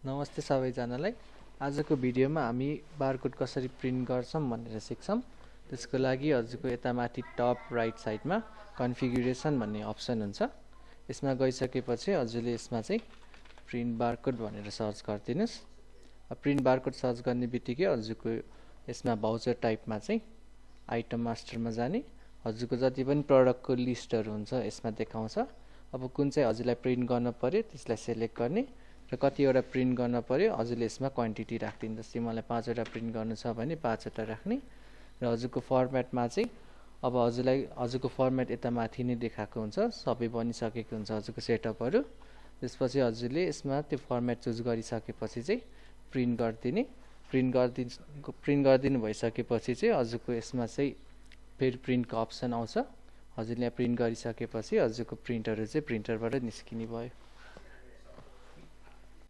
नमस्ते सबैजनालाई। आजको भिडियोमा हामी बारकोड कसरी प्रिन्ट गर्छौं भनेर सिक्छौं। त्यसको लागि हजुरको यता माथि टप राइट साइडमा कन्फिगरेसन भन्ने अप्सन हुन्छ। यसमा गइसकेपछि हजुरले यसमा चाहिँ प्रिन्ट बारकोड भनेर सर्च गर्दिनुस्। प्रिन्ट बारकोड सर्च गर्ने बित्तिकै हजुरको यसमा भाउचर टाइपमा चाहिँ आइटम मास्टरमा जाने हजुरको जति पनि प्रोडक्टको लिस्टहरु हुन्छ यसमा देखाउँछ। अब कुन चाहिँ हजुरलाई प्रिन्ट गर्न पर्यो त्यसलाई सिलेक्ट गर्ने र कतिवटा प्रिन्ट गर्न पर्यो हजुरले यसमा क्वान्टिटी राख्दिनु। जस्तै मलाई 5 वटा प्रिन्ट गर्नु छ भने 5 वटा राख्ने र हजुरको फर्मेटमा चाहिँ अब हजुरलाई हजुरको फर्मेट यता माथि नै देखाएको हुन्छ। सबै बनिसकेको हुन्छ हजुरको सेटअपहरु। त्यसपछि हजुरले यसमा त्यो फर्मेट चुज गरिसकेपछि चाहिँ प्रिन्ट गर्दिने। प्रिन्ट गर्दिनु भइसकेपछि चाहिँ हजुरको यसमा चाहिँ फेरि प्रिन्टको अप्सन आउँछ। हजुरले यहाँ प्रिन्ट गरिसकेपछि हजुरको प्रिन्टहरु चाहिँ प्रिन्टरबाट निस्किने भयो।